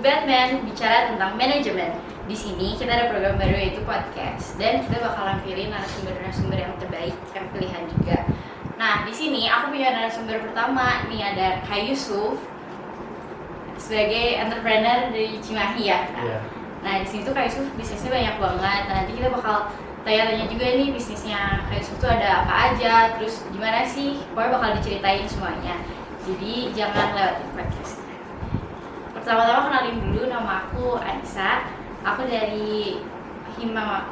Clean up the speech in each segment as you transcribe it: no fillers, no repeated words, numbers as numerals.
Batman, bicara tentang manajemen. Di sini kita ada program baru yaitu podcast dan kita bakalan pilih narasumber-narasumber yang terbaik, yang pilihan juga. Nah, di sini aku punya narasumber pertama nih, ada Kak Yusuf sebagai entrepreneur dari Cimahi ya, Kak. Yeah. Nah, di sini tuh Kak Yusuf bisnisnya banyak banget. Nah, nanti kita bakal tanya-tanya juga nih bisnisnya Kak Yusuf tuh ada apa aja, terus gimana sih, pokoknya bakal diceritain semuanya. Jadi jangan lewatin podcast. Pertama-tama kenalin dulu, nama aku Anissa. Aku dari Hima.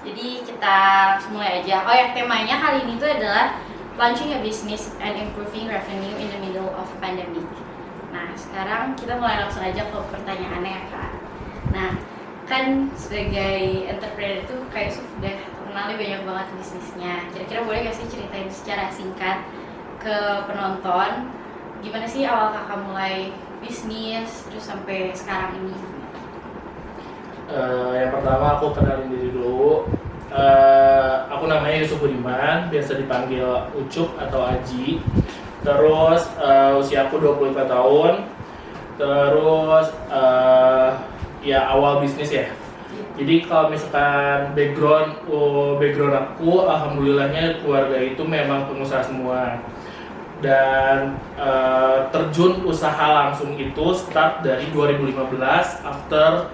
Jadi kita langsung mulai aja. Oh ya, temanya kali ini tuh adalah launching a business and improving revenue in the middle of pandemic. Nah, sekarang kita mulai langsung aja ke pertanyaannya ya, Kak. Nah, kan sebagai entrepreneur itu kayak sudah terkenal banyak banget bisnisnya. Kira-kira boleh gak sih ceritain secara singkat ke penonton gimana sih awal kakak mulai bisnis terus sampai sekarang ini? Yang pertama aku kenalin diri dulu. Aku namanya Yusuf Budiman, biasa dipanggil Ucup atau Aji. Terus usia aku 25 tahun. Terus ya awal bisnis ya. Jadi kalau misalkan background aku, alhamdulillahnya keluarga itu memang pengusaha semua. Dan terjun usaha langsung itu start dari 2015 after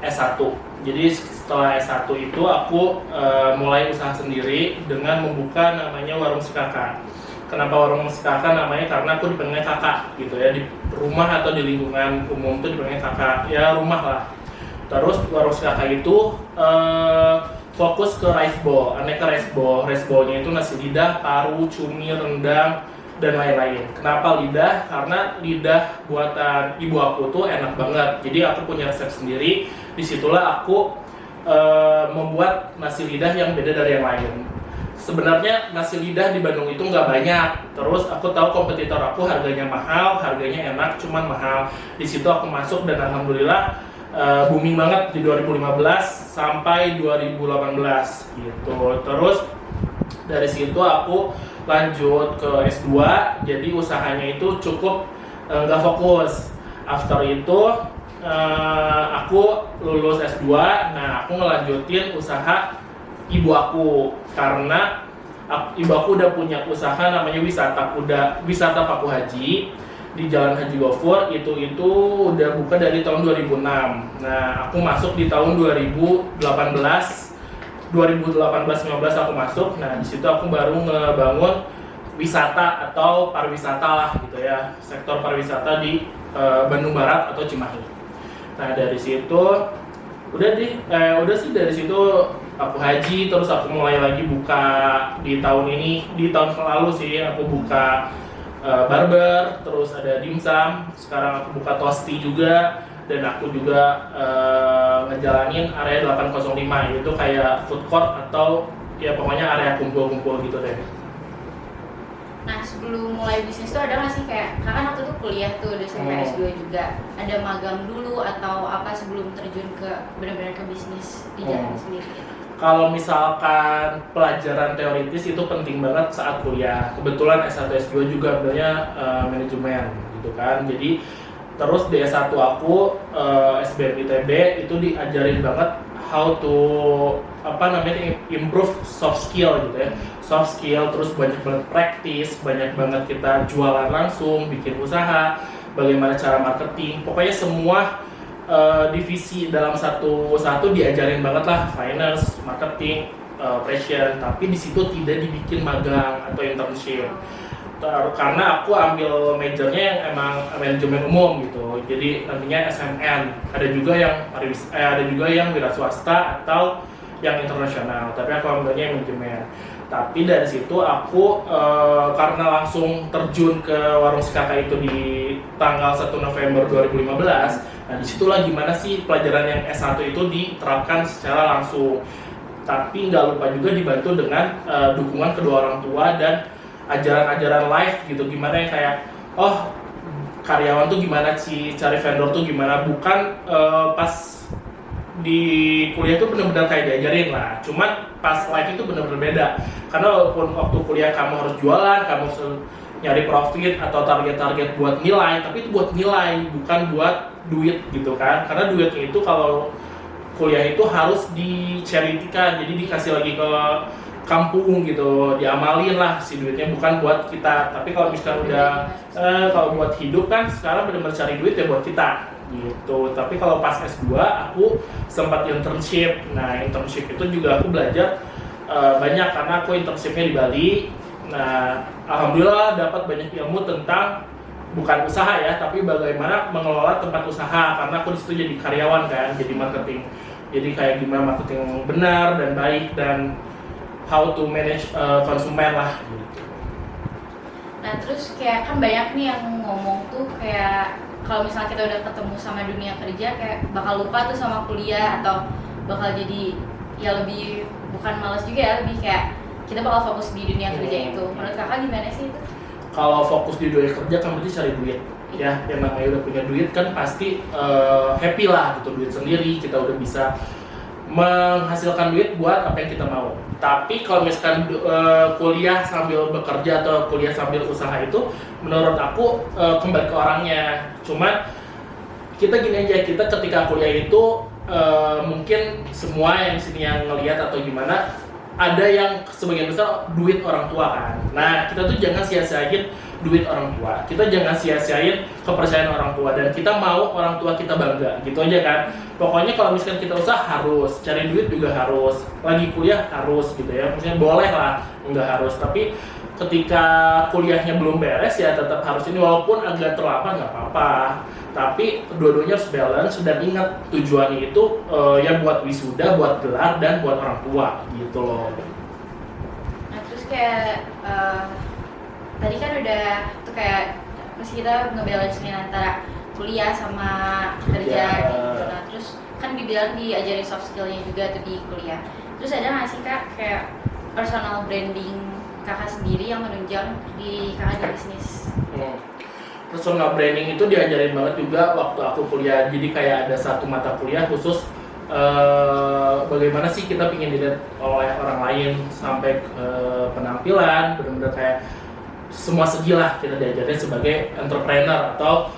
S1. Jadi setelah S1 itu aku mulai usaha sendiri dengan membuka namanya Warung Si Kakak. Kenapa Warung Si Kakak namanya? Karena aku dipanggilnya kakak gitu ya, di rumah atau di lingkungan umum itu dipanggilnya kakak, ya rumah lah. Terus Warung Si Kakak itu fokus ke rice bowl, aneka rice bowl. Rice bowl-nya itu nasi lidah, paru, cumi, rendang, dan lain-lain. Kenapa lidah? Karena lidah buatan ibu aku tuh enak banget. Jadi aku punya resep sendiri. Disitulah aku membuat nasi lidah yang beda dari yang lain. Sebenarnya nasi lidah di Bandung itu nggak banyak. Terus aku tahu kompetitor aku harganya mahal, harganya enak, cuman mahal. Di situ aku masuk dan alhamdulillah booming banget di 2015 sampai 2018 gitu. Terus dari situ aku lanjut ke S2, jadi usahanya itu cukup nggak fokus. After itu aku lulus S2, nah aku ngelanjutin usaha ibu aku karena ibu aku udah punya usaha namanya Wisata Paku Haji di Jalan Haji Gofur, itu udah buka dari tahun 2006. Nah aku masuk di tahun 2018-19 aku masuk. Nah di situ aku baru ngebangun wisata atau pariwisata lah gitu ya, sektor pariwisata di Bandung Barat atau Cimahi. Nah dari situ udah sih dari situ aku haji, terus aku mulai lagi buka di tahun ini, di tahun lalu sih aku buka barber, terus ada dimsum, sekarang aku buka tosti juga. Dan aku juga ngejalanin area 805, itu kayak food court atau ya pokoknya area kumpul-kumpul gitu deh. Nah, sebelum mulai bisnis tuh ada nggak sih kayak kakak waktu itu kuliah tuh udah sampai S2 juga, ada magang dulu atau apa sebelum terjun ke benar-benar ke bisnis di jalan sendiri? Kalau misalkan pelajaran teoritis itu penting banget saat kuliah. Kebetulan S1 S2 juga sebenarnya manajemen gitu kan. Jadi terus di S1 aku SBM ITB itu diajarin banget how to improve soft skill gitu ya. Soft skill, terus banyak banget praktis, banyak banget kita jualan langsung, bikin usaha, bagaimana cara marketing. Pokoknya semua divisi dalam satu diajarin banget lah, finance, marketing, operation, tapi di situ tidak dibikin magang atau internship. Karena aku ambil majornya yang emang manajemen umum gitu, jadi nantinya SMN. Ada juga yang wira swasta atau yang internasional, tapi aku ambilnya manajemen. Tapi dari situ aku karena langsung terjun ke Warung Si Kakak itu di tanggal 1 November 2015. Nah disitulah gimana sih pelajaran yang S1 itu diterapkan secara langsung. Tapi nggak lupa juga dibantu dengan dukungan kedua orang tua dan ajaran-ajaran live gitu, gimana yang kayak karyawan tuh gimana sih, cari vendor tuh gimana, bukan pas di kuliah itu benar-benar kayak diajarin lah. Cuman pas live itu benar-benar beda. Karena walaupun waktu kuliah kamu harus jualan, kamu harus nyari profit atau target-target buat nilai, tapi itu buat nilai, bukan buat duit gitu kan. Karena duitnya itu kalau kuliah itu harus di-charity-kan, jadi dikasih lagi ke kampung gitu, diamalin lah si duitnya, bukan buat kita. Tapi kalau misalkan udah kalau buat hidup kan sekarang benar-benar cari duit ya buat kita gitu. Tapi kalau pas S2 aku sempat internship. Nah, internship itu juga aku belajar banyak karena aku internshipnya di Bali. Nah, alhamdulillah dapat banyak ilmu tentang bukan usaha ya, tapi bagaimana mengelola tempat usaha, karena aku disitu jadi karyawan kan, jadi marketing. Jadi kayak gimana marketing benar dan baik dan how to manage konsumen lah gitu. Nah terus kayak kan banyak nih yang ngomong tuh kayak kalau misalnya kita udah ketemu sama dunia kerja kayak bakal lupa tuh sama kuliah, atau bakal jadi ya lebih, bukan malas juga ya, lebih kayak kita bakal fokus di dunia kerja itu. Menurut kakak gimana sih itu? Kalau fokus di dunia kerja kan berarti cari duit ya, yang namanya udah punya duit kan pasti happy lah gitu, duit sendiri, kita udah bisa menghasilkan duit buat apa yang kita mau. Tapi kalau misalkan kuliah sambil bekerja atau kuliah sambil usaha itu menurut aku kembali ke orangnya. Cuman kita gini aja, kita ketika kuliah itu mungkin semua yang di sini yang ngelihat atau gimana, ada yang sebagian besar duit orang tua kan. Nah, kita tuh jangan sia-siain duit orang tua. Kita jangan sia-siain kepercayaan orang tua, dan kita mau orang tua kita bangga, gitu aja kan. Pokoknya kalau misalkan kita usaha harus, cari duit juga harus, lagi kuliah harus gitu ya. Maksudnya boleh lah, enggak harus. Tapi ketika kuliahnya belum beres ya tetap harus ini, walaupun agak terlambat nggak apa-apa. Tapi dua-duanya harus balance, dan ingat tujuannya itu ya buat wisuda, buat gelar, dan buat orang tua gitu loh. Nah terus kayak tadi kan udah tuh kayak masih kita ngebalancein antara kuliah sama kerja gitu. Nah terus kan dibilang diajarin soft skillnya juga tuh di kuliah. Terus ada nggak sih kak kayak personal branding kakak sendiri yang menunjang di kakak di bisnis? Personal branding itu diajarin banget juga waktu aku kuliah. Jadi kayak ada satu mata kuliah khusus bagaimana sih kita ingin dilihat oleh orang lain, sampai penampilan, benar-benar kayak semua segi lah kita diajarin sebagai entrepreneur atau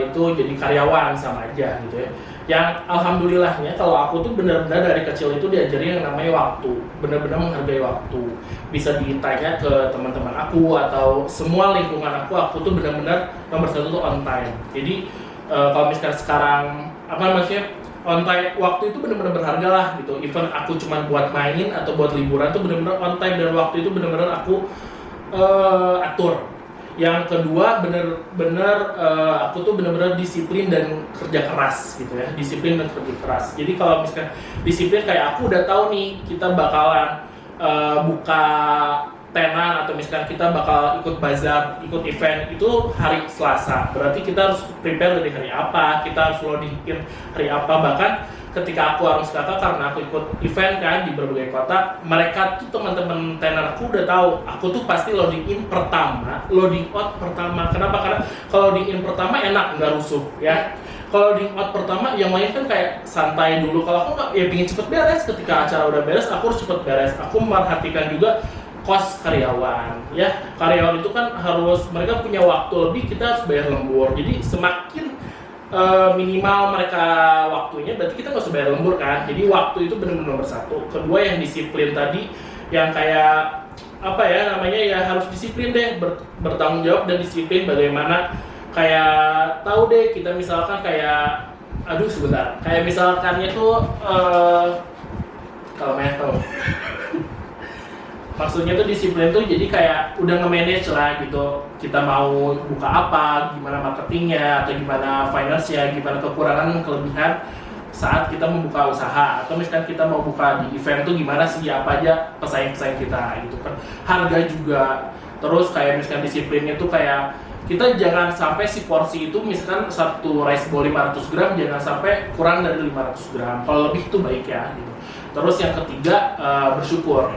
itu jadi karyawan sama aja gitu ya. Yang alhamdulillahnya kalau aku tuh benar-benar dari kecil itu diajarin yang namanya waktu, benar-benar menghargai waktu. Bisa ditanya ke teman-teman aku atau semua lingkungan aku tuh benar-benar nomor satu tuh on time. Jadi kalau misalkan sekarang apa maksudnya on time, waktu itu benar-benar berharga lah gitu. Even aku cuma buat main atau buat liburan tuh benar-benar on time, dan waktu itu benar-benar aku atur. Yang kedua bener-bener aku tuh bener-bener disiplin dan kerja keras gitu ya, disiplin dan kerja keras. Jadi kalau misalkan disiplin kayak aku udah tahu nih kita bakalan buka tenan atau misalkan kita bakal ikut bazar, ikut event itu hari Selasa. Berarti kita harus prepare dari hari apa, kita harus loadingin hari apa. Bahkan ketika aku harus kakak karena aku ikut event kan di berbagai kota, mereka tuh teman-teman tenan aku udah tahu aku tuh pasti loading in pertama, loading out pertama. Kenapa? Karena kalau loading in pertama enak, nggak rusuh ya. Kalau loading out pertama yang lain kan kayak santai dulu. Kalau aku nggak, ya pingin cepet beres. Ketika acara udah beres, aku harus cepet beres. Aku memperhatikan juga kos karyawan ya. Karyawan itu kan harus, mereka punya waktu lebih, kita harus bayar lembur. Jadi semakin minimal mereka waktunya, berarti kita nggak usah bayar lembur kan. Jadi waktu itu benar-benar nomor satu. Kedua yang disiplin tadi, yang kayak apa ya namanya ya, harus disiplin deh, bertanggung jawab dan disiplin. Bagaimana kayak tahu deh kita misalkan kayak kayak misalkannya tuh kalau tahu maksudnya tuh disiplin tuh jadi kayak udah nge-manage lah gitu, kita mau buka apa, gimana marketingnya, atau gimana finance-nya, gimana kekurangan kelebihan saat kita membuka usaha, atau misalkan kita mau buka di event tuh gimana sih, apa aja pesaing-pesaing kita gitu kan, harga juga. Terus kayak misalkan disiplinnya tuh kayak kita jangan sampai si porsi itu misalkan satu rice bowl 500 gram jangan sampai kurang dari 500 gram, kalau lebih itu baik ya gitu. Terus yang ketiga bersyukur.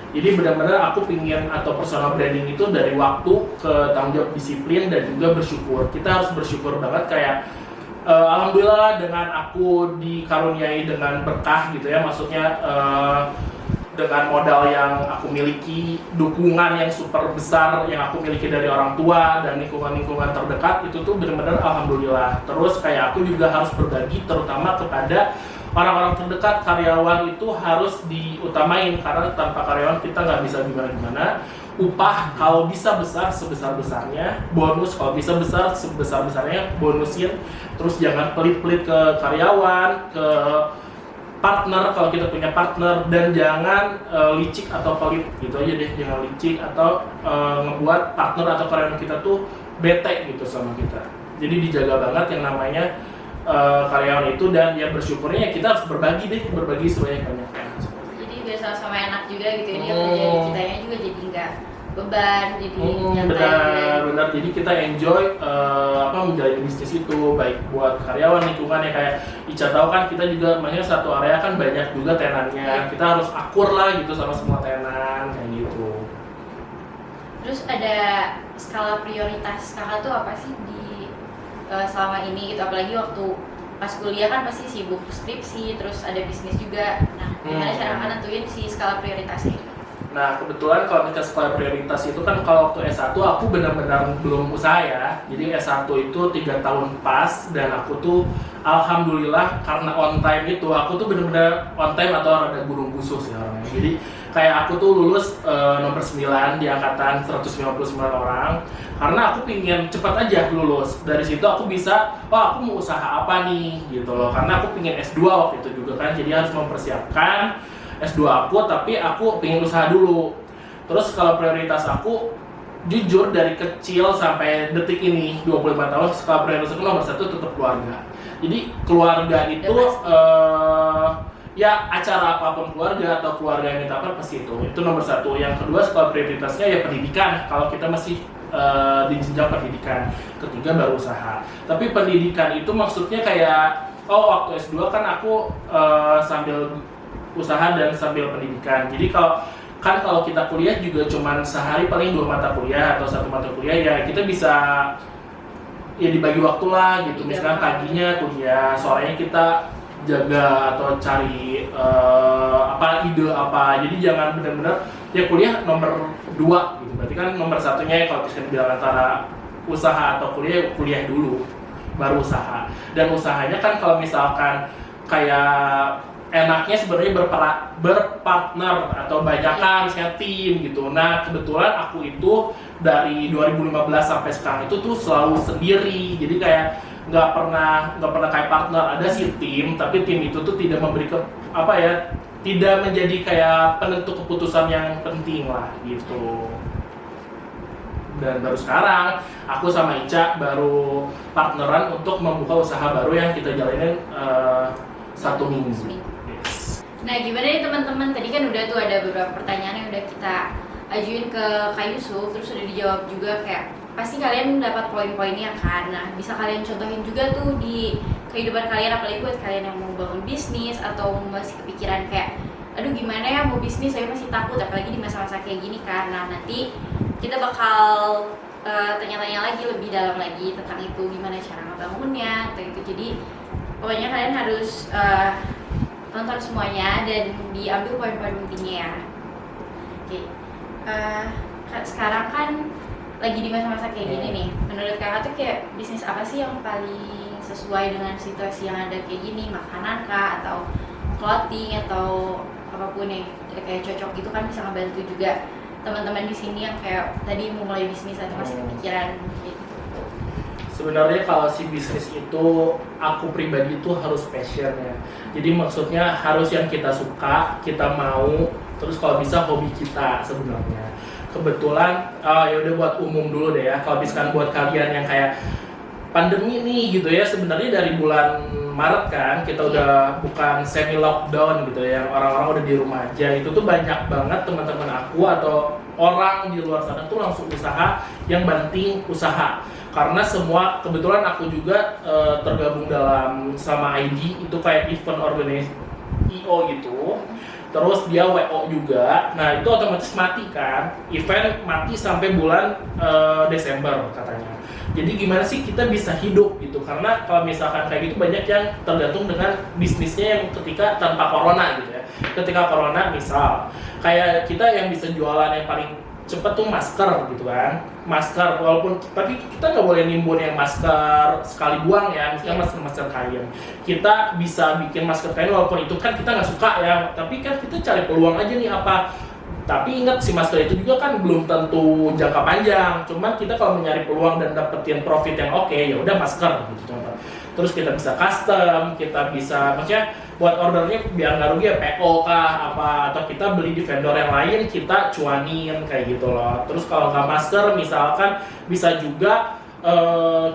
Jadi benar-benar aku pingin atau personal branding itu dari waktu ke tanggung jawab, disiplin, dan juga bersyukur. Kita harus bersyukur banget kayak Alhamdulillah dengan aku dikaruniai dengan berkah gitu ya, maksudnya dengan modal yang aku miliki, dukungan yang super besar yang aku miliki dari orang tua dan lingkungan-lingkungan terdekat, itu tuh benar-benar alhamdulillah. Terus kayak aku juga harus berbagi terutama kepada orang-orang terdekat, karyawan itu harus diutamain karena tanpa karyawan kita nggak bisa gimana-gimana. Upah kalau bisa besar sebesar-besarnya, bonus kalau bisa besar sebesar-besarnya, bonusin. Terus jangan pelit-pelit ke karyawan, ke partner kalau kita punya partner, dan jangan licik atau pelit gitu aja deh. Jangan licik atau ngebuat partner atau karyawan kita tuh bete gitu sama kita. Jadi dijaga banget yang namanya karyawan itu, dan ya bersyukurnya ya kita harus berbagi sebanyak-banyaknya. Jadi biar sama-sama enak juga gitu ya, dia kerja di kitanya juga jadi nggak beban, jadi nyantai. Benar. Jadi kita enjoy menjalani bisnis itu, baik buat karyawan, lingkungannya. Kayak Ica tahu kan, kita juga maksudnya satu area kan banyak juga tenannya. Kita harus akur lah gitu sama semua tenan kayak gitu. Terus ada skala prioritas kakak tuh apa sih di selama ini gitu, apalagi waktu pas kuliah kan pasti sibuk skripsi, terus ada bisnis juga. Nah, gimana cara kakak nentuin si skala prioritasnya? Nah, kebetulan kalau kita skala prioritas itu kan, kalau waktu S1 aku benar-benar belum usaha ya. Jadi S1 itu 3 tahun pas, dan aku tuh alhamdulillah karena on time itu, aku tuh benar-benar on time atau rada burung khusus ya orangnya. Jadi kayak aku tuh lulus nomor 9 di angkatan 159 orang, karena aku pingin cepat aja lulus. Dari situ aku bisa, aku mau usaha apa nih gitu loh. Karena aku pingin S2 waktu itu juga kan, jadi harus mempersiapkan S2 aku, tapi aku pengen usaha dulu. Terus kalau prioritas aku, jujur dari kecil sampai detik ini 25 tahun, skala prioritas aku nomor 1 tetap keluarga. Jadi keluarga itu ya acara apapun keluarga atau keluarga yang minta apa pasti itu nomor 1. Yang kedua skala prioritasnya ya pendidikan, kalau kita masih di jenjang pendidikan. Ketiga baru usaha. Tapi pendidikan itu maksudnya kayak waktu S2 kan aku sambil usaha dan sambil pendidikan. Jadi kalau kita kuliah juga cuman sehari paling 2 mata kuliah atau 1 mata kuliah, ya kita bisa ya dibagi waktu lah gitu. Misalkan paginya kuliah, sorenya kita jaga atau cari ide apa. Jadi jangan benar-benar ya kuliah nomor 2 gitu. Berarti kan nomor 1-nya kalau bisa dibilang antara usaha atau kuliah dulu baru usaha. Dan usahanya kan kalau misalkan kayak enaknya sebenarnya berpartner atau banyakan misalnya tim gitu. Nah, kebetulan aku itu dari 2015 sampai sekarang itu tuh selalu sendiri. Jadi kayak nggak pernah kayak partner, ada sih tim, tapi tim itu tuh tidak memberi tidak menjadi kayak penentu keputusan yang penting lah gitu. Dan baru sekarang aku sama Ica baru partneran untuk membuka usaha baru yang kita jalanin 1 minggu. Nah, gimana nih teman-teman? Tadi kan udah tuh ada beberapa pertanyaan yang udah kita ajuin ke Kak Yusuf, terus udah dijawab juga, kayak pasti kalian dapat poin-poinnya kan. Nah, bisa kalian contohin juga tuh di kehidupan kalian, apalagi buat kalian yang mau bangun bisnis atau masih kepikiran kayak aduh gimana ya mau bisnis, saya masih takut, apalagi di masa-masa kayak gini kan. Nah, nanti kita bakal tanya-tanya lagi lebih dalam lagi tentang itu, gimana cara ngebangunnya atau itu. Jadi pokoknya kalian harus tonton semuanya dan diambil poin-poin pentingnya ya. Oke, sekarang kan lagi di masa-masa kayak gini nih. Menurut kakak tuh kayak bisnis apa sih yang paling sesuai dengan situasi yang ada kayak gini? Makanan kah atau clothing atau apapun yang kayak cocok gitu kan, bisa ngebantu juga teman-teman di sini yang kayak tadi mau mulai bisnis atau masih kepikiran gitu. Sebenarnya kalau si bisnis itu, aku pribadi itu harus passion ya. Jadi maksudnya harus yang kita suka, kita mau, terus kalau bisa hobi kita sebenarnya. Kebetulan, ya udah buat umum dulu deh ya. Kalau misalkan buat kalian yang kayak pandemi nih gitu ya, sebenarnya dari bulan Maret kan kita udah bukan semi lockdown gitu ya, yang orang-orang udah di rumah aja. Itu tuh banyak banget teman-teman aku atau orang di luar sana tuh langsung usaha yang banting usaha. Karena semua, kebetulan aku juga tergabung dalam sama ID itu kayak event organizer IO gitu. terus dia WO juga. Nah itu otomatis mati kan, event mati sampai bulan Desember katanya. Jadi gimana sih kita bisa hidup gitu, karena kalau misalkan kayak gitu banyak yang tergantung dengan bisnisnya yang ketika tanpa corona gitu ya. Ketika corona misal kayak kita yang bisa jualan yang paling cepet tuh masker gitu kan, masker, walaupun tapi kita nggak boleh nimbun yang masker sekali buang ya, misalnya masker kain. Kita bisa bikin masker kain walaupun itu kan kita nggak suka ya, tapi kan kita cari peluang aja nih apa. Tapi ingat si masker itu juga kan belum tentu jangka panjang, cuman kita kalau mencari peluang dan dapetin profit yang oke, ya udah masker gitu contoh. Terus kita bisa custom, kita bisa maksudnya buat ordernya biar nggak rugi ya PO kah apa, atau kita beli di vendor yang lain kita cuanin kayak gitu loh. Terus kalau nggak masker misalkan bisa juga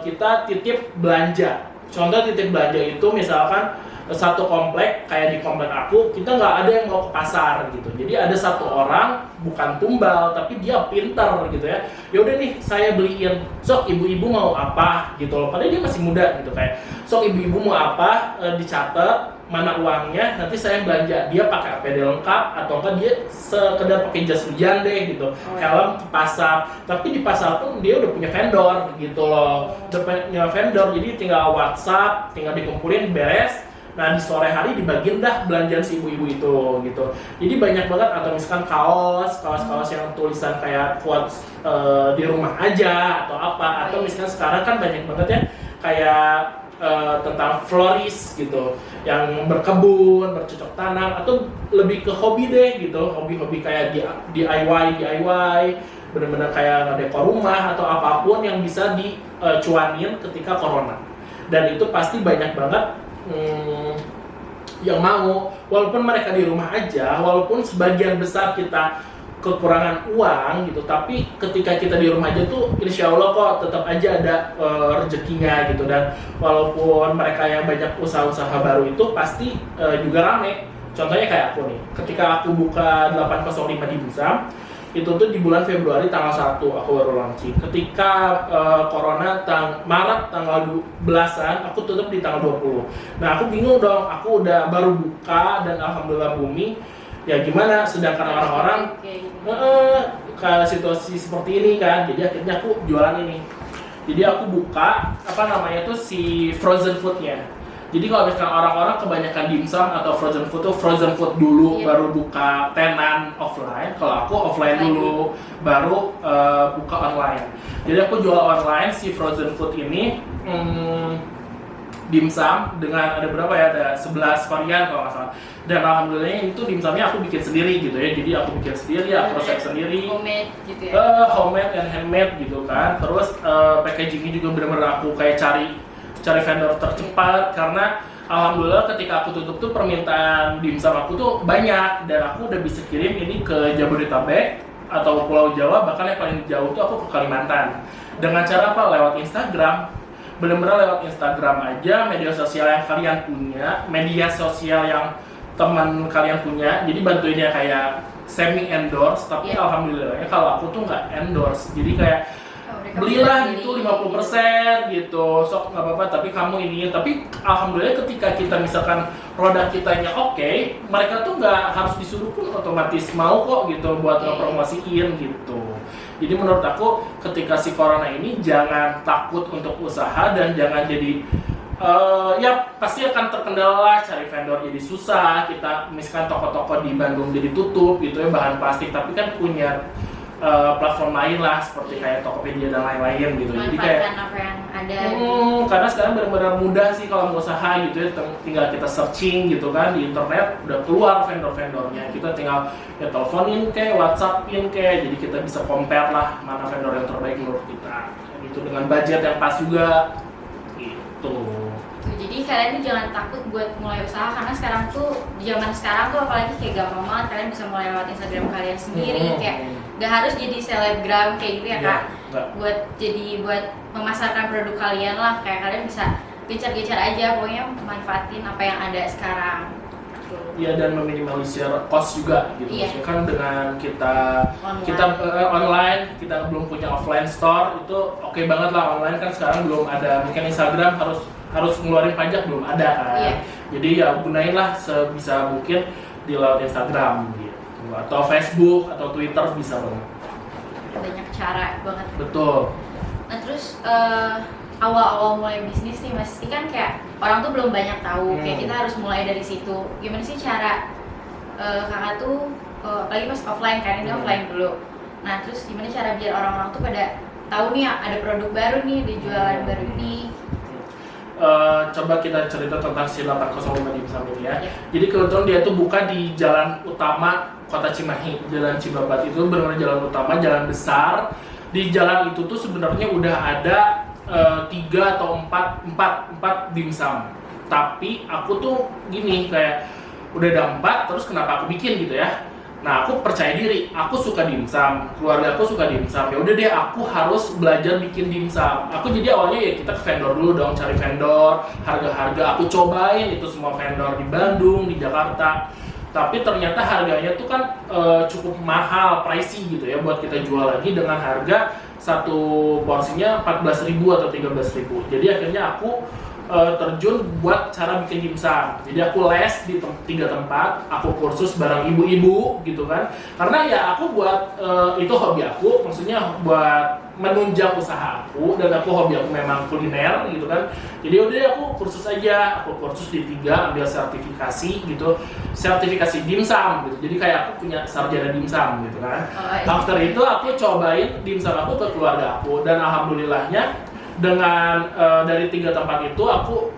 kita titip belanja. Contoh titip belanja itu misalkan satu komplek, kayak di komplek aku kita nggak ada yang mau ke pasar gitu, jadi ada satu orang bukan tumbal tapi dia pinter gitu ya, yaudah nih saya beliin, sok ibu-ibu mau apa gitu loh, padahal dia masih muda gitu, kayak sok ibu-ibu mau apa, dicatat mana uangnya, nanti saya belanja, dia pakai APD lengkap atau enggak dia sekedar pakai jas hujan deh gitu, helm ke pasar, tapi di pasar pun dia udah punya vendor gitu loh, udah punya vendor, jadi tinggal WhatsApp, tinggal dikumpulin beres. Nah di sore hari dibagiin dah belanjaan si ibu-ibu itu gitu. Jadi banyak banget, atau misalkan kaos yang tulisan kayak quotes di rumah aja atau apa, atau misalkan sekarang kan banyak banget ya kayak tentang florist gitu, yang berkebun, bercocok tanam, atau lebih ke hobi deh gitu, hobi-hobi kayak DIY, bener-bener kayak ngedekor rumah atau apapun yang bisa dicuanin ketika corona. Dan itu pasti banyak banget yang mau, walaupun mereka di rumah aja, walaupun sebagian besar kita kekurangan uang gitu, tapi ketika kita di rumah aja tuh insya Allah kok tetap aja ada rezekinya gitu. Dan walaupun mereka yang banyak usaha-usaha baru itu pasti juga rame. Contohnya kayak aku nih, ketika aku buka 805 di Busam, itu tuh di bulan Februari tanggal 1 aku baru launching. Ketika corona Maret tanggal 12-an, aku tutup di tanggal 20. Nah aku bingung dong, aku udah baru buka dan alhamdulillah booming. Ya gimana, sedangkan orang-orang ke situasi seperti ini kan. Jadi akhirnya aku jualan ini. Jadi aku buka apa namanya tuh si frozen foodnya. Jadi kalau misalkan orang-orang kebanyakan dimsum atau frozen food tuh frozen food dulu, baru buka tenan offline. Kalau aku offline dulu, baru buka online. Jadi aku jual online si frozen food ini dimsum dengan ada berapa ya, ada 11 varian kalau nggak salah. Dan alhamdulillah itu dimsumnya aku bikin sendiri gitu ya. Jadi aku bikin sendiri, aku resep sendiri. Homemade gitu ya. Homemade and handmade gitu kan. Terus packagingnya juga benar-benar aku kayak cari vendor tercepat, karena alhamdulillah ketika aku tutup tuh permintaan dimsum aku tuh banyak, dan aku udah bisa kirim ini ke Jabodetabek atau Pulau Jawa, bahkan yang paling jauh tuh aku ke Kalimantan. Dengan cara apa? Lewat Instagram. Bener-bener lewat Instagram aja, media sosial yang kalian punya, media sosial yang teman kalian punya. Jadi bantuinnya kayak semi endorse, tapi alhamdulillahnya kalau aku tuh nggak endorse, jadi kayak belilah gitu 50% gitu, sok nggak apa-apa, tapi kamu ini. Tapi alhamdulillah ketika kita misalkan produk kitanya oke, mereka tuh nggak harus disuruh pun otomatis mau kok gitu buat ngepromosiin gitu. Jadi menurut aku ketika si corona ini jangan takut untuk usaha, dan jangan jadi ya pasti akan terkendala, cari vendor jadi susah. Kita misalkan toko-toko di Bandung jadi tutup gitu ya, bahan plastik, tapi kan punya platform lain lah seperti kayak Tokopedia dan lain-lain gitu. Jadi kayak apa yang ada karena sekarang benar-benar mudah sih kalau mau usaha gitu ya, tinggal kita searching gitu kan di internet, udah keluar vendor-vendornya, kita tinggal ya teleponin kayak WhatsAppin kayak, jadi kita bisa compare lah mana vendor yang terbaik menurut kita gitu, dengan budget yang pas juga gitu. Jadi kalian tuh jangan takut buat mulai usaha, karena sekarang tuh di zaman sekarang tuh apalagi kayak gampang banget kalian bisa mulai lewat Instagram kalian sendiri, kayak gak harus jadi selebgram kayak gitu ya kak, buat memasarkan produk kalian lah, kayak kalian bisa gecar-gecar aja, pokoknya manfaatin apa yang ada sekarang. Iya, dan meminimalisir cost juga gitu. Maksudnya kan dengan kita online, kita belum punya offline store, itu oke banget lah. Online kan sekarang belum ada, mungkin Instagram harus ngeluarin pajak belum ada kan. Jadi ya gunainlah sebisa mungkin di lewat Instagram gitu, atau Facebook atau Twitter bisa banget. Banyak cara banget. Betul. Nah terus awal-awal mulai bisnis nih pasti kan kayak orang tuh belum banyak tahu, kayak kita harus mulai dari situ. Gimana sih cara kakak tuh apalagi pas offline kan, ini offline dulu. Nah terus gimana cara biar orang-orang tuh pada tahu nih ada produk baru nih, ada jualan baru ini. Coba kita cerita tentang si 805 Dimsum ini ya. Yeah. Jadi kebetulan dia tuh buka di jalan utama Kota Cimahi, Jalan Cibabat itu benar-benar jalan utama, jalan besar. Di jalan itu tuh sebenarnya udah ada 3 atau 4 dimsum. Tapi aku tuh gini, kayak udah ada 4, terus kenapa aku bikin gitu ya. Nah, aku percaya diri, aku suka dimsum, keluarga aku suka dimsum. Ya udah deh, aku harus belajar bikin dimsum. Aku jadi awalnya ya kita ke vendor dulu dong, cari vendor, harga-harga. Aku cobain itu semua vendor di Bandung, di Jakarta. Tapi ternyata harganya tuh kan cukup mahal, pricey gitu ya buat kita jual lagi dengan harga satu porsinya 14.000 atau 13.000. Jadi akhirnya aku terjun buat cara bikin dimsum. Jadi aku les di 3 tempat, aku kursus bareng ibu-ibu gitu kan. Karena ya aku buat itu hobi aku, maksudnya buat menunjang usaha aku, dan aku hobi aku memang kuliner gitu kan. Jadi udah aku kursus aja, aku kursus di 3, ambil sertifikasi gitu, sertifikasi dimsum gitu. Jadi kayak aku punya sarjana dimsum gitu kan. After itu aku cobain dimsum aku ke keluarga aku, dan alhamdulillahnya dengan dari 3 tempat itu aku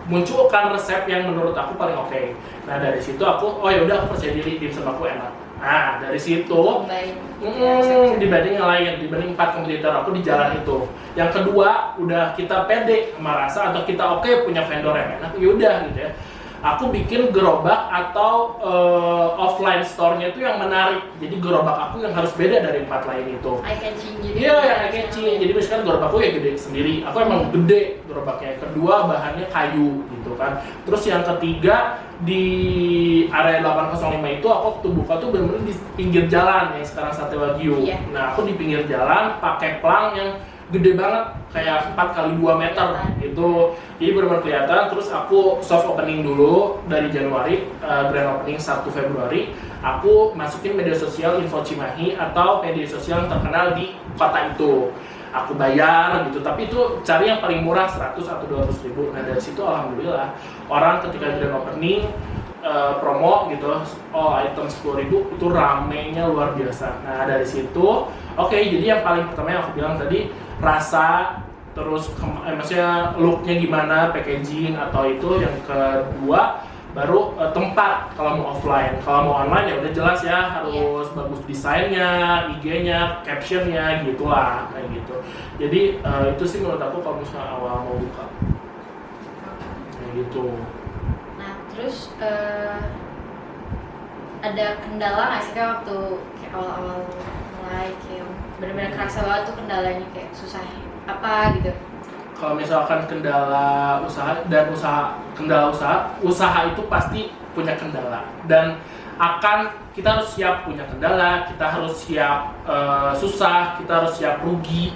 munculkan resep yang menurut aku paling oke. Nah dari situ aku, oh ya udah aku percaya diri dimsum aku enak. Nah dari situ dibanding yang lain, dibanding 4 kompetitor aku di jalan itu. Yang kedua udah kita pede sama rasa atau kita oke punya vendor yang enak, yaudah gitu ya. Aku bikin gerobak atau offline store-nya itu yang menarik. Jadi gerobak aku yang harus beda dari 4 lain itu. Eye catching gitu. Iya, yang eye catching. Jadi misalkan gerobakku ya gede sendiri. Aku emang gede gerobaknya. Kedua bahannya kayu gitu kan. Terus yang ketiga di area 805 itu aku waktu buka tuh bener-bener di pinggir jalan yang sekarang Sate Wagyu. Iya. Nah aku di pinggir jalan pakai plang yang gede banget, kayak 4x2 meter gitu. Jadi benar-benar kelihatan. Terus aku soft opening dulu dari Januari, grand opening 1 Februari. Aku masukin media sosial Info Cimahi atau media sosial yang terkenal di kota itu. Aku bayar gitu, tapi itu cari yang paling murah 100 atau 200 ribu. Nah dari situ alhamdulillah orang ketika grand opening promo gitu, oh item 10.000 itu ramenya luar biasa. Nah dari situ, oke, jadi yang paling pertama yang aku bilang tadi rasa, terus maksudnya looknya gimana, packaging atau itu. Yang kedua baru tempat kalau mau offline. Kalau mau online ya udah jelas ya, harus bagus desainnya, IG-nya, captionnya gitulah kayak gitu. Jadi itu sih menurut aku kalau misalnya awal mau buka kayak gitu. Nah terus ada kendala nggak sih kak waktu kayak awal-awal mulai, kayak benar-benar kerasa banget tuh kendalanya, kayak susah apa gitu? Kalau misalkan kendala usaha dan usaha itu pasti punya kendala, dan kita harus siap punya kendala, kita harus siap susah, kita harus siap rugi,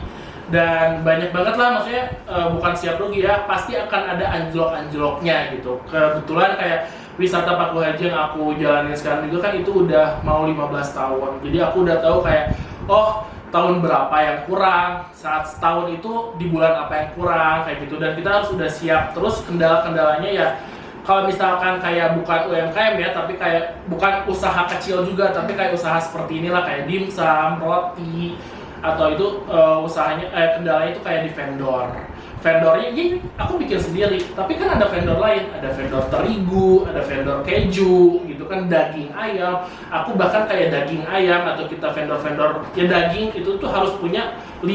dan banyak banget lah, maksudnya bukan siap rugi ya, pasti akan ada anjlok-anjloknya gitu. Kebetulan kayak wisata Paku Haji yang aku jalanin sekarang juga kan itu udah mau 15 tahun, jadi aku udah tahu kayak tahun berapa yang kurang, saat setahun itu di bulan apa yang kurang kayak gitu, dan kita harus udah siap. Terus kendala-kendalanya ya kalau misalkan kayak bukan UMKM ya, tapi kayak bukan usaha kecil juga, tapi kayak usaha seperti inilah kayak dimsum, roti, atau itu usahanya kendalanya itu kayak di vendornya ya aku bikin sendiri, tapi kan ada vendor lain, ada vendor terigu, ada vendor keju gitu kan, daging ayam. Aku bahkan kayak daging ayam atau kita vendor ya daging itu tuh harus punya 5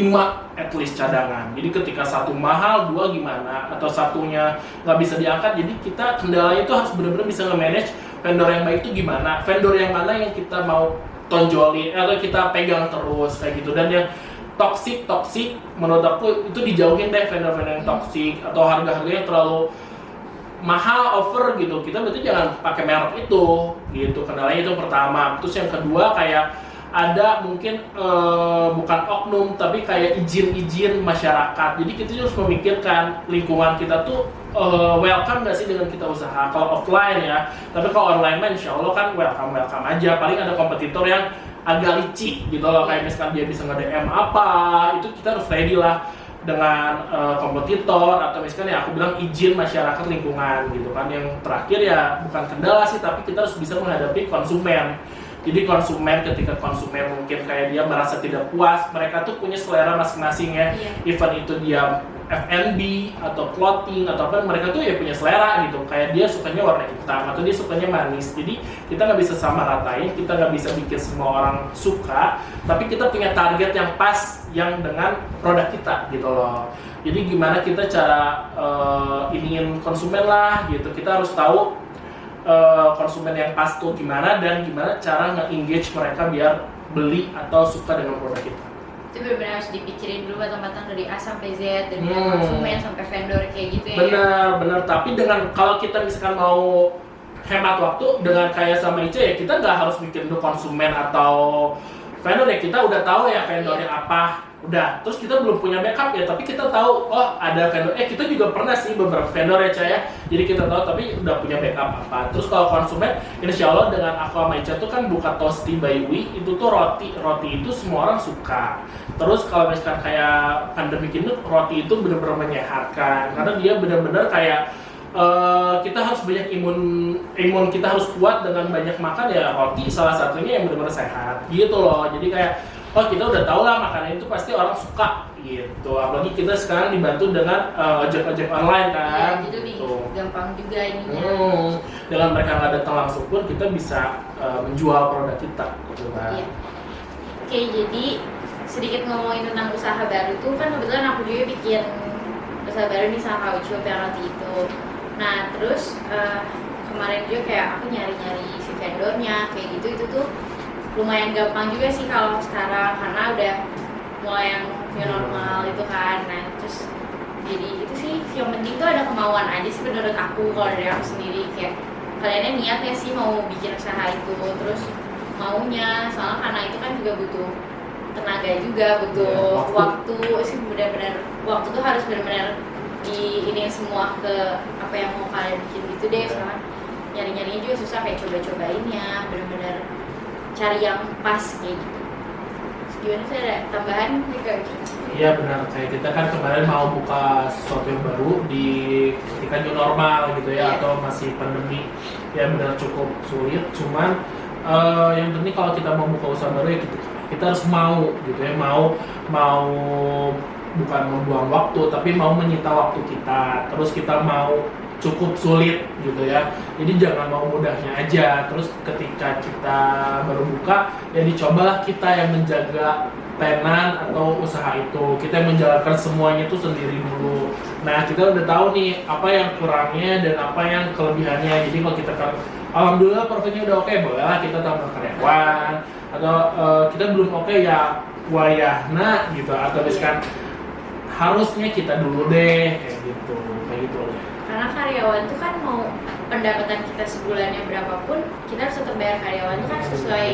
at least cadangan. Jadi ketika satu mahal, 2 gimana, atau satunya nggak bisa diangkat, jadi kita kendalanya itu harus benar-benar bisa nge-manage vendor yang baik itu gimana, vendor yang mana yang kita mau tonjolin atau kita pegang terus kayak gitu. Dan yang toxic menurut aku itu dijauhin deh, vendor-vendor yang toxic atau harga-harga yang terlalu mahal, over gitu. Kita berarti jangan pakai merek itu gitu. Kendalanya itu pertama. Terus yang kedua kayak ada mungkin bukan oknum tapi kayak izin-izin masyarakat. Jadi kita harus memikirkan lingkungan kita tuh welcome nggak sih dengan kita usaha. Kalau offline ya, tapi kalau online mah insya Allah kan welcome aja. Paling ada kompetitor yang agak licik gitu loh, kayak misalkan dia bisa nge-DM apa, itu kita harus ready lah dengan kompetitor, atau misalkan ya aku bilang izin masyarakat lingkungan gitu kan. Yang terakhir ya bukan kendala sih, tapi kita harus bisa menghadapi konsumen. Jadi konsumen, ketika konsumen mungkin kayak dia merasa tidak puas, mereka tuh punya selera masing-masing ya. Even itu dia F&B atau clothing atau apa, mereka tuh ya punya selera gitu. Kayak dia sukanya warna hitam atau dia sukanya manis. Jadi kita nggak bisa sama ratain, kita nggak bisa bikin semua orang suka, tapi kita punya target yang pas yang dengan produk kita gitu loh. Jadi gimana kita cara iniin konsumen lah gitu. Kita harus tahu konsumen yang pas tuh gimana, dan gimana cara nge-engage mereka biar beli atau suka dengan produk kita. Itu benar-benar harus dipikirin dulu matang-matang dari A sampai Z, dari konsumen sampai vendor kayak gitu ya. Benar. Tapi dengan kalau kita misalkan mau hemat waktu dengan kayak sama Ica ya, kita nggak harus bikin dulu konsumen atau vendor ya. Kita udah tahu ya vendornya apa. Udah, terus kita belum punya backup ya, tapi kita tahu, oh ada vendor, kita juga pernah sih beberapa vendor ya Caya, jadi kita tahu tapi udah punya backup apa. Terus kalau konsumen, insya Allah dengan aku sama Ica tuh kan buka Toasty by We, itu tuh roti itu semua orang suka. Terus kalau misalkan kayak pandemi ini, roti itu benar-benar menyehatkan, karena dia benar-benar kayak kita harus banyak imun kita harus kuat dengan banyak makan ya. Roti salah satunya yang benar-benar sehat gitu loh. Jadi kayak oh kita udah tahu lah makanan itu pasti orang suka gitu. Apalagi kita sekarang dibantu dengan ojek online kan. Iya, jadi lebih gampang juga ininya. Dengan mereka nggak datang langsung pun kita bisa menjual produk kita gitu kan. Iya. Oke, jadi sedikit ngomongin tentang usaha baru tuh kan kebetulan aku juga bikin usaha baru nih sama Kak Ucup yang roti itu. Nah terus kemarin juga kayak aku nyari-nyari si vendornya kayak gitu, itu tuh lumayan gampang juga sih kalau sekarang karena udah mulai yang new normal itu kan. Nah terus jadi itu sih yang penting tuh ada kemauan aja sih menurut aku. Kalau dari aku sendiri kayak kaliannya niatnya sih mau bikin usaha itu, terus maunya, soalnya karena itu kan juga butuh tenaga juga, butuh waktu sih, benar-benar waktu tuh harus benar-benar di ini semua ke apa yang mau kalian bikin gitu deh. Soalnya nyari-nyarinya juga susah, kayak coba-cobainnya benar-benar cari yang pas kayak gitu. Gimana sih, ada tambahan nih Kak? Iya benar, kayak kita kan kemarin mau buka sesuatu yang baru di ketika new normal gitu ya, atau masih pandemi ya, benar cukup sulit. Cuman yang penting kalau kita mau buka usaha baru ya kita harus mau gitu ya, mau bukan membuang waktu tapi mau menyita waktu kita. Terus kita mau cukup sulit gitu ya, jadi jangan mau mudahnya aja. Terus ketika kita baru buka ya dicobalah kita yang menjaga tenan atau usaha itu, kita yang menjalankan semuanya itu sendiri dulu. Nah kita udah tahu nih apa yang kurangnya dan apa yang kelebihannya. Jadi kalau kita kan alhamdulillah profitnya udah oke, bolehlah kita tambah karyawan. Atau kita belum oke ya wayahna gitu, atau misalkan harusnya kita dulu deh kayak gitu deh. Karena karyawan tuh kan mau pendapatan kita sebulannya berapapun, kita harus tetap bayar karyawan tuh kan sesuai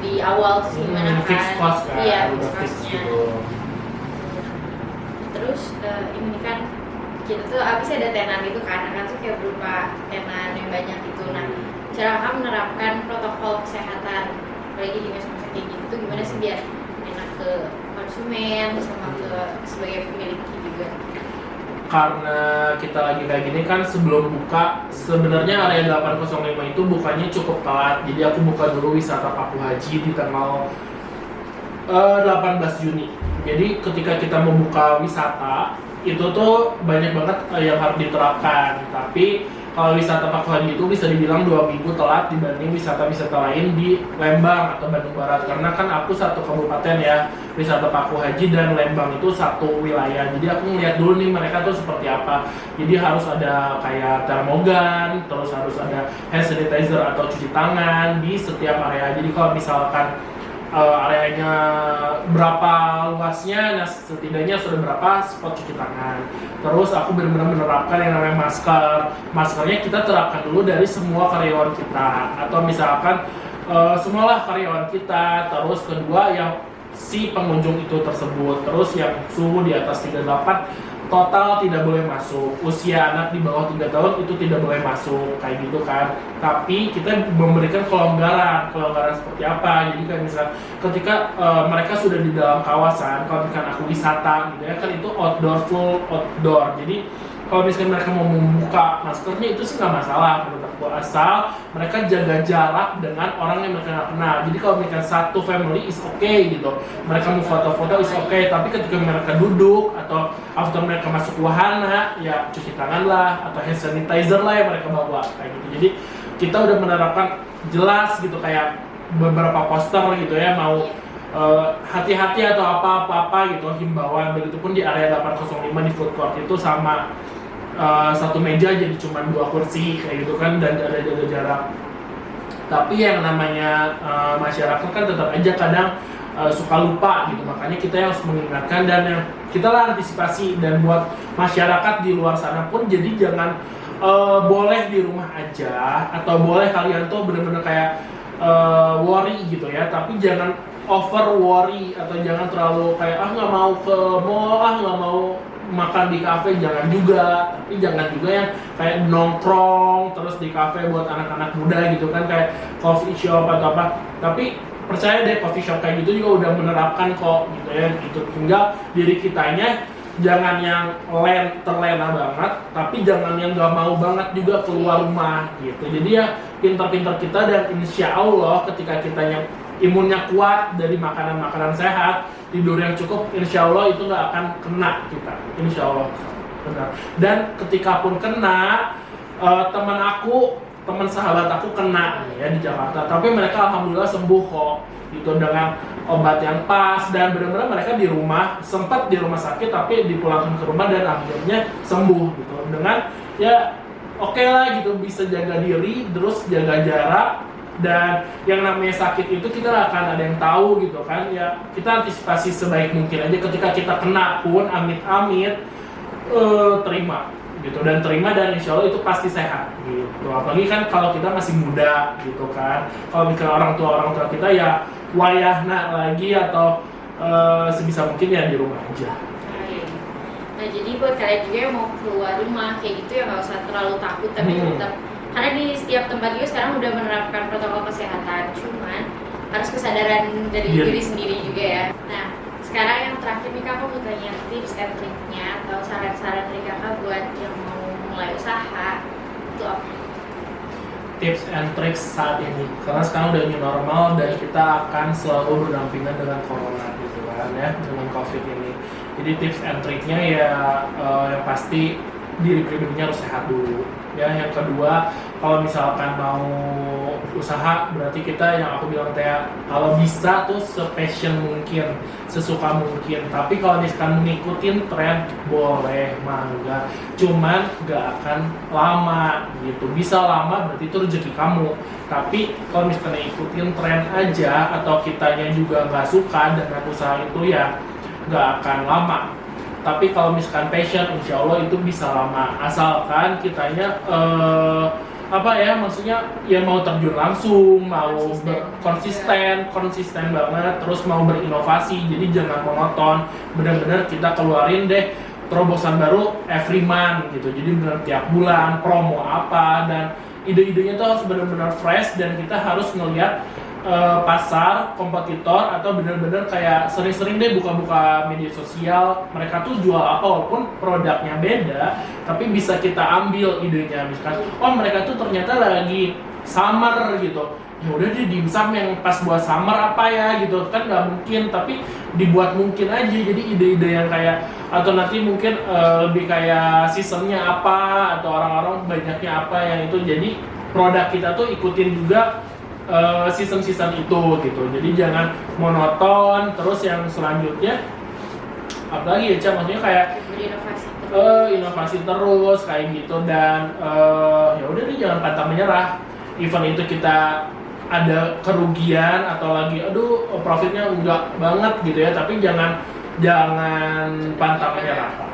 di awal sih gimana kan. Fix cost kan, iya, udah fix gitu. Terus ini kan kita tuh abis ada tenan itu kan tuh kayak berupa tenan yang banyak gitu. Nah cara kakak menerapkan protokol kesehatan apalagi di masa-masa kayak gitu tuh gimana sih biar enak ke konsumen sama ke sebagai pemilik juga? Karena kita lagi kayak gini kan, sebelum buka sebenarnya area 805 itu bukanya cukup telat. Jadi aku buka dulu wisata Paku Haji di tanggal 18 Juni. Jadi ketika kita membuka wisata itu tuh banyak banget yang harus diterapkan. Tapi kalau wisata Paku Haji itu bisa dibilang 2 minggu telat dibanding wisata-wisata lain di Lembang atau Bandung Barat. Karena kan aku satu kabupaten ya, wisata Paku Haji dan Lembang itu satu wilayah. Jadi aku ngeliat dulu nih mereka tuh seperti apa. Jadi harus ada kayak termogan, terus harus ada hand sanitizer atau cuci tangan di setiap area. Jadi kalau misalkan areanya berapa luasnya, nah setidaknya sudah berapa spot cuci tangan. Terus aku benar-benar menerapkan yang namanya masker. Maskernya kita terapkan dulu dari semua karyawan kita. Atau misalkan semualah karyawan kita, terus kedua yang si pengunjung itu tersebut, terus yang suhu di atas 38 total tidak boleh masuk, usia anak di bawah 3 tahun itu tidak boleh masuk, kayak gitu kan. Tapi kita memberikan kelonggaran seperti apa, jadi kayak misalnya ketika mereka sudah di dalam kawasan, kalau misalkan aku wisata gitu ya kan, itu outdoor, full outdoor, jadi kalau misalkan mereka mau membuka maskernya itu sih nggak masalah menurut aku, asal mereka jaga jarak dengan orang yang mereka nggak kenal. Jadi kalau mereka satu family is okay gitu, mereka mau foto-foto is okay, tapi ketika mereka duduk atau after mereka masuk wahana ya cuci tangan lah atau hand sanitizer lah yang mereka bawa kayak gitu. Jadi kita udah menerapkan jelas gitu, kayak beberapa poster gitu ya, mau hati-hati atau apa-apa gitu, himbauan. Begitupun di area 805 di food court itu sama, satu meja jadi cuma 2 kursi kayak gitu kan, dan ada jaga jarak. Tapi yang namanya masyarakat kan tetap aja kadang suka lupa gitu, makanya kita yang harus mengingatkan dan yang kita lah antisipasi. Dan buat masyarakat di luar sana pun, jadi jangan boleh di rumah aja, atau boleh kalian tuh bener-bener kayak worry gitu ya, tapi jangan over worry atau jangan terlalu kayak nggak mau ke mall, nggak mau makan di kafe, jangan juga. Tapi jangan juga yang kayak nongkrong terus di kafe buat anak-anak muda gitu kan, kayak coffee shop atau apa. Tapi percaya deh, coffee shop kayak gitu juga udah menerapkan kok gitu ya, gitu. Tinggal diri kitanya jangan yang terlena banget, tapi jangan yang nggak mau banget juga keluar rumah gitu. Jadi ya pintar-pintar kita, dan insya Allah ketika kitanya imunnya kuat dari makanan-makanan sehat, tidur yang cukup, insya Allah itu nggak akan kena kita, insya Allah. Benar. Dan ketika pun kena, teman sahabat aku kena ya di Jakarta, tapi mereka alhamdulillah sembuh kok gitu, dengan obat yang pas, dan benar-benar mereka di rumah, sempat di rumah sakit tapi dipulangkan ke rumah dan akhirnya sembuh gitu, dengan ya oke lah gitu, bisa jaga diri, terus jaga jarak. Dan yang namanya sakit itu kita gak akan ada yang tahu gitu kan ya, kita antisipasi sebaik mungkin aja. Ketika kita kena pun amit-amit terima gitu, dan insya Allah itu pasti sehat gitu. Apalagi kan kalau kita masih muda gitu kan, kalau misalnya orang tua kita ya wayahna lagi, atau sebisa mungkin ya di rumah aja. Nah jadi buat kalian juga yang mau keluar rumah kayak gitu ya nggak usah terlalu takut, tapi tetap, karena di setiap tempat juga sekarang udah menerapkan protokol kesehatan, cuman harus kesadaran dari diri sendiri juga ya. Nah sekarang yang terakhir nih, Kak, aku mau tanya tips and triknya atau saran-saran dari Kakak buat yang mau mulai usaha itu apa? Tips and tricks saat ini, karena sekarang udah new normal dan kita akan selalu berdampingan dengan corona gitu kan ya, dengan covid ini. Jadi tips and triknya ya yang pasti diri pribadinya harus sehat dulu ya. Yang kedua, kalau misalkan mau usaha, berarti kita yang aku bilang kayak kalau bisa tuh se-passion mungkin, sesuka mungkin. Tapi kalau misalkan ngikutin tren boleh, mangga, cuman gak akan lama gitu. Bisa lama berarti itu rezeki kamu, tapi kalau misalkan ikutin tren aja atau kitanya juga gak suka dengan usaha itu ya gak akan lama. Tapi kalau misalkan passion, insya Allah itu bisa lama, asalkan kitanya maksudnya ya mau terjun langsung, mau konsisten banget, terus mau berinovasi. Jadi jangan monoton, benar-benar kita keluarin deh terobosan baru every month gitu. Jadi benar tiap bulan promo apa, dan ide-idenya tuh harus benar-benar fresh, dan kita harus ngelihat pasar, kompetitor, atau benar-benar kayak sering-sering deh buka-buka media sosial, mereka tuh jual apa, walaupun produknya beda, tapi bisa kita ambil idenya. Misalkan, mereka tuh ternyata lagi summer gitu, ya udah deh dimsum yang pas buat summer apa ya gitu kan, nggak mungkin, tapi dibuat mungkin aja. Jadi ide-ide yang kayak, atau nanti mungkin lebih kayak seasonnya apa, atau orang-orang banyaknya apa yang itu, jadi produk kita tuh ikutin juga season itu gitu. Jadi jangan monoton. Terus yang selanjutnya apalagi ya, maksudnya kayak inovasi terus kayak gitu. Dan ya udah nih, jangan pantang menyerah. Event itu kita ada kerugian atau lagi profitnya enggak banget gitu ya, tapi jangan pantang menyerah.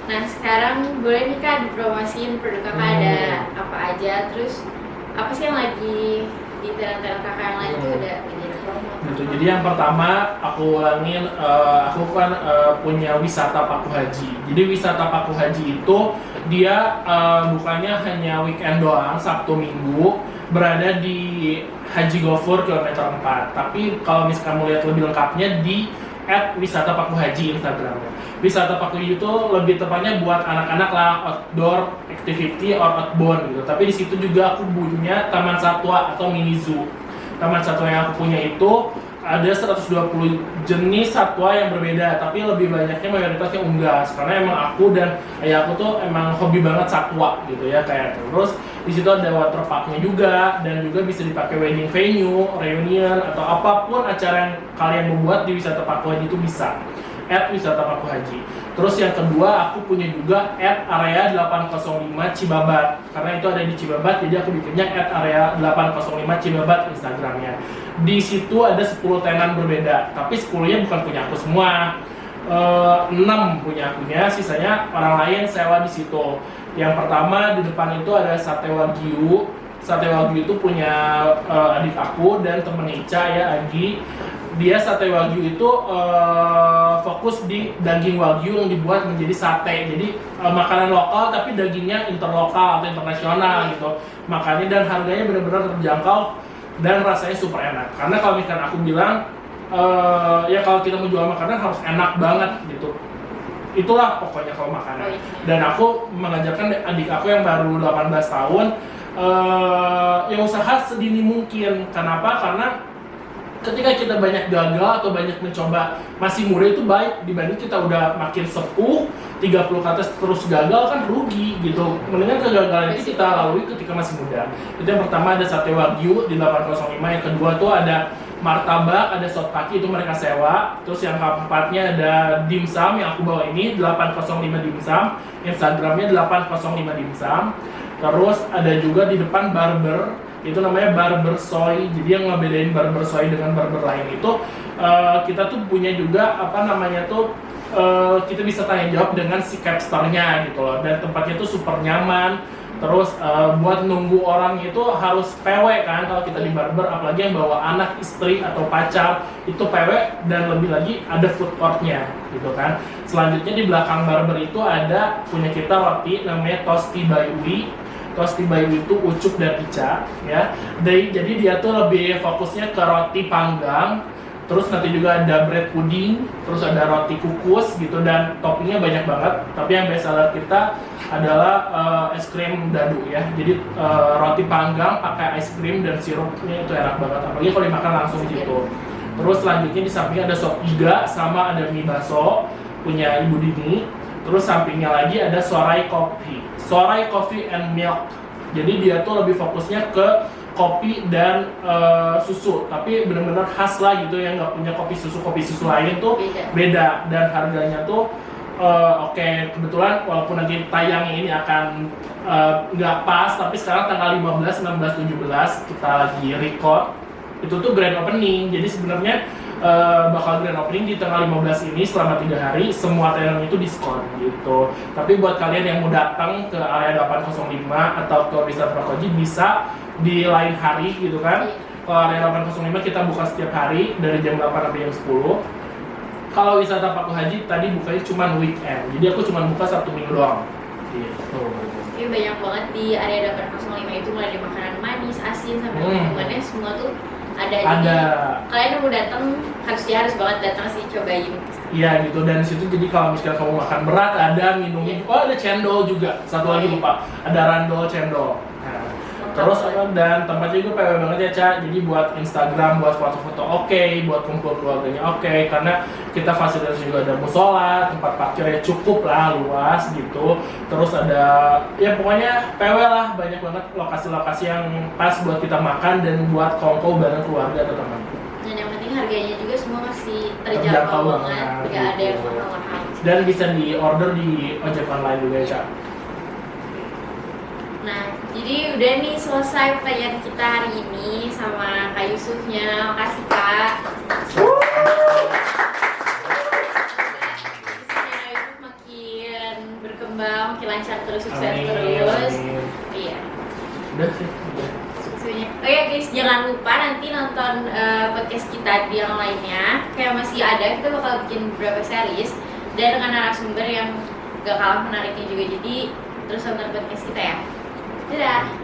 Nah sekarang boleh nih Kak dipromosiin produk Kakak ada apa aja, terus apa sih yang lagi di tenan-tenan kakak yang lain tuh udah jadi promo? Gitu. Jadi yang pertama aku ulangin, aku kan punya wisata Paku Haji. Jadi wisata Paku Haji itu dia bukannya hanya weekend doang, Sabtu Minggu, berada di Haji Gofur kilometer 4. Tapi kalau misalkan mau lihat lebih lengkapnya di @wisata_paku_haji Instagramnya. Wisata Paku Haji itu lebih tepatnya buat anak-anak lah, outdoor activity or outbound gitu. Tapi di situ juga aku punya taman satwa atau mini zoo. Taman satwa yang aku punya itu ada 120 jenis satwa yang berbeda, tapi lebih banyaknya mayoritasnya unggas karena emang aku dan ayah aku tuh emang hobi banget satwa gitu ya kayak. Terus di situ ada water parknya juga dan juga bisa dipakai wedding venue, reunion atau apapun acara yang kalian membuat di wisata Paku Haji itu bisa. @wisata Paku Haji. Terus yang kedua aku punya juga @area 805 Cibabat karena itu ada di Cibabat, jadi aku bikinnya @area 805 Cibabat Instagramnya. Di situ ada 10 tenan berbeda, tapi 10-nya bukan punya aku semua. 6 punya akunya, sisanya orang lain sewa di situ. Yang pertama di depan itu ada sate wagyu. Sate wagyu itu punya adik aku dan temen Ica ya, Agi. Dia sate wagyu itu fokus di daging wagyu yang dibuat menjadi sate. Jadi makanan lokal tapi dagingnya interlokal atau internasional gitu. Makanya dan harganya benar-benar terjangkau dan rasanya super enak. Karena kalau misalkan aku bilang ya kalau kita mau jual makanan harus enak banget gitu. Itulah pokoknya kalau makanan. Dan aku mengajarkan adik aku yang baru 18 tahun ya usaha sedini mungkin. Kenapa? Karena ketika kita banyak gagal atau banyak mencoba masih muda itu baik dibanding kita udah makin sepuh 30 ke atas terus gagal kan rugi gitu. Mendingan kegagalan itu kita lalui ketika masih muda. Itu yang pertama ada sate wagyu di 805, yang kedua tuh ada martabak, ada sop kaki itu mereka sewa. Terus yang keempatnya ada dimsum yang aku bawa ini 805 dimsum, Instagramnya 805 dimsum. Terus ada juga di depan barber, itu namanya barber soy. Jadi yang ngebedain barber soy dengan barber lain itu kita tuh punya juga apa namanya tuh kita bisa tanya jawab dengan si capsternya gitu loh, dan tempatnya tuh super nyaman. Terus buat nunggu orang itu harus PW kan kalau kita di barber, apalagi yang bawa anak, istri atau pacar itu PW, dan lebih lagi ada food courtnya gitu kan. Selanjutnya di belakang barber itu ada punya kita roti namanya Tosti by Ui. Tosti by Ui itu Ucup dan Ica ya. Jadi dia tuh lebih fokusnya ke roti panggang. Terus nanti juga ada bread pudding, terus ada roti kukus gitu, dan toppingnya banyak banget. Tapi yang best seller kita adalah es krim dadu ya. Jadi roti panggang pakai es krim dan sirupnya itu enak banget. Apalagi kalau dimakan langsung gitu. Terus selanjutnya di samping ada sop iga sama ada mie baso punya Ibu Dini. Terus sampingnya lagi ada Sorai Coffee and Milk. Jadi dia tuh lebih fokusnya ke kopi dan susu, tapi benar-benar khas lah gitu, yang nggak punya kopi susu lain tuh beda. Dan harganya tuh oke, kebetulan walaupun nanti tayangnya ini akan nggak pas, tapi sekarang tanggal 15, 16, 17 kita lagi record, itu tuh grand opening. Jadi sebenarnya bakal grand opening di tanggal 15 ini selama 3 hari, semua tenan itu diskon gitu. Tapi buat kalian yang mau datang ke area 805 atau ke wisata Paku Haji bisa di lain hari gitu kan. Kalau area 805 kita buka setiap hari dari jam 8 sampai jam 10. Kalau wisata Paku Haji tadi bukanya cuma weekend, jadi aku cuma buka Sabtu Minggu doang gitu. Ini banyak banget di area 805 itu, mulai dari makanan manis, asin, sampai minumannya semua tuh ada. Jadi kalian yang mau datang harus banget datang sih, cobain. Iya gitu, dan situ jadi kalau misalnya kamu makan berat ada minumnya. Oh ada cendol juga, satu lagi lupa, ada randol cendol. Nah, terus dan tempatnya juga PW banget ya Ca. Jadi buat Instagram, buat foto-foto oke, buat kumpul keluarganya oke, karena kita fasilitas juga ada musola, tempat parkirnya cukup lah, luas gitu. Terus ada ya pokoknya PW lah, banyak banget lokasi-lokasi yang pas buat kita makan dan buat kongko bareng keluarga atau teman. Dan yang penting harganya juga semua masih terjangkau banget, nggak ada yang mahal-mahal. Dan bisa di order di ojek online juga ya Ca. Nah, jadi udah nih selesai pertanyaan kita hari ini sama Kak Yusufnya. Makasih Kak. Semoga Yusuf makin berkembang, makin lancar terus, sukses terus. Iya. Udah sih, udah. banyak. Oh ya guys, jangan lupa nanti nonton podcast kita di yang lainnya. Kayak masih ada, kita bakal bikin beberapa series dan dengan narasumber yang gak kalah menariknya juga. Jadi terus nonton podcast kita ya. Dadah.